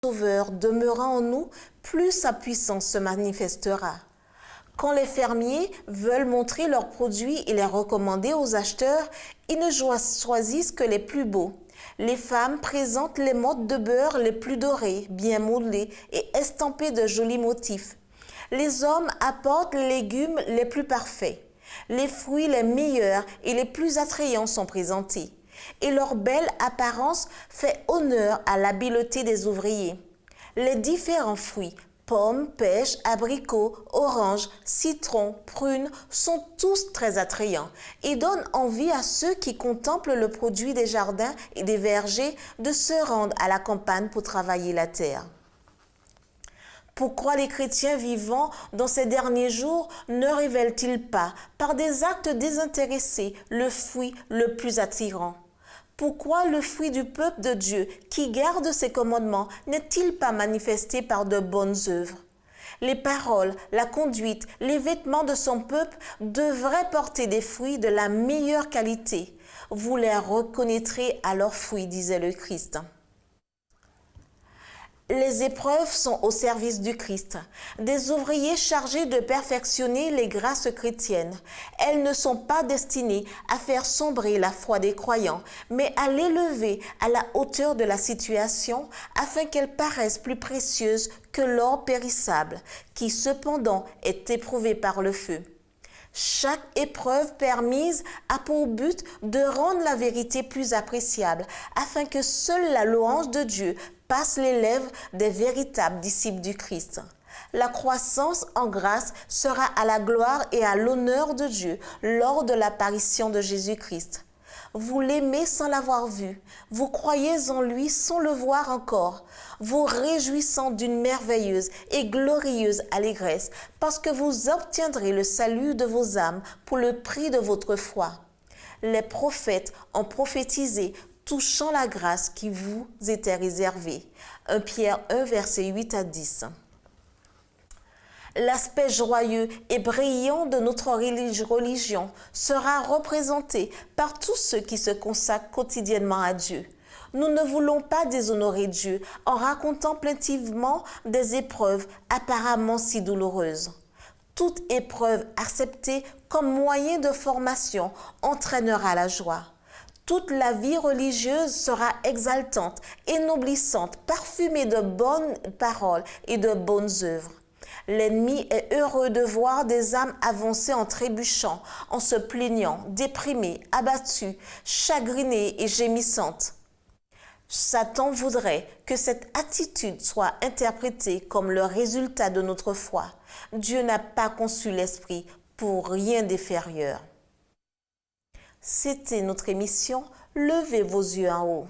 Sauveur demeurera en nous, plus sa puissance se manifestera. Quand les fermiers veulent montrer leurs produits et les recommander aux acheteurs, ils ne choisissent que les plus beaux. Les femmes présentent les mottes de beurre les plus dorées, bien modelées et estampées de jolis motifs. Les hommes apportent les légumes les plus parfaits. Les fruits les meilleurs et les plus attrayants sont présentés. Et leur belle apparence fait honneur à l'habileté des ouvriers. Les différents fruits, pommes, pêches, abricots, oranges, citrons, prunes, sont tous très attrayants et donnent envie à ceux qui contemplent le produit des jardins et des vergers de se rendre à la campagne pour travailler la terre. Pourquoi les chrétiens vivant dans ces derniers jours ne révèlent-ils pas, par des actes désintéressés, le fruit le plus attirant? Pourquoi le fruit du peuple de Dieu, qui garde ses commandements, n'est-il pas manifesté par de bonnes œuvres? Les paroles, la conduite, les vêtements de son peuple devraient porter des fruits de la meilleure qualité. Vous les reconnaîtrez à leurs fruits, disait le Christ. Les épreuves sont au service du Christ, des ouvriers chargés de perfectionner les grâces chrétiennes. Elles ne sont pas destinées à faire sombrer la foi des croyants, mais à l'élever à la hauteur de la situation afin qu'elles paraissent plus précieuses que l'or périssable, qui cependant est éprouvé par le feu. Chaque épreuve permise a pour but de rendre la vérité plus appréciable, afin que seule la louange de Dieu passe les lèvres des véritables disciples du Christ. La croissance en grâce sera à la gloire et à l'honneur de Dieu lors de l'apparition de Jésus-Christ. Vous l'aimez sans l'avoir vu, vous croyez en lui sans le voir encore, vous réjouissant d'une merveilleuse et glorieuse allégresse, parce que vous obtiendrez le salut de vos âmes pour le prix de votre foi. Les prophètes ont prophétisé touchant la grâce qui vous était réservée. 1 Pierre 1, versets 8 à 10. L'aspect joyeux et brillant de notre religion sera représenté par tous ceux qui se consacrent quotidiennement à Dieu. Nous ne voulons pas déshonorer Dieu en racontant plaintivement des épreuves apparemment si douloureuses. Toute épreuve acceptée comme moyen de formation entraînera la joie. Toute la vie religieuse sera exaltante, ennoblissante, parfumée de bonnes paroles et de bonnes œuvres. L'ennemi est heureux de voir des âmes avancer en trébuchant, en se plaignant, déprimées, abattues, chagrinées et gémissantes. Satan voudrait que cette attitude soit interprétée comme le résultat de notre foi. Dieu n'a pas conçu l'esprit pour rien d'inférieur. C'était notre émission « Levez vos yeux en haut ».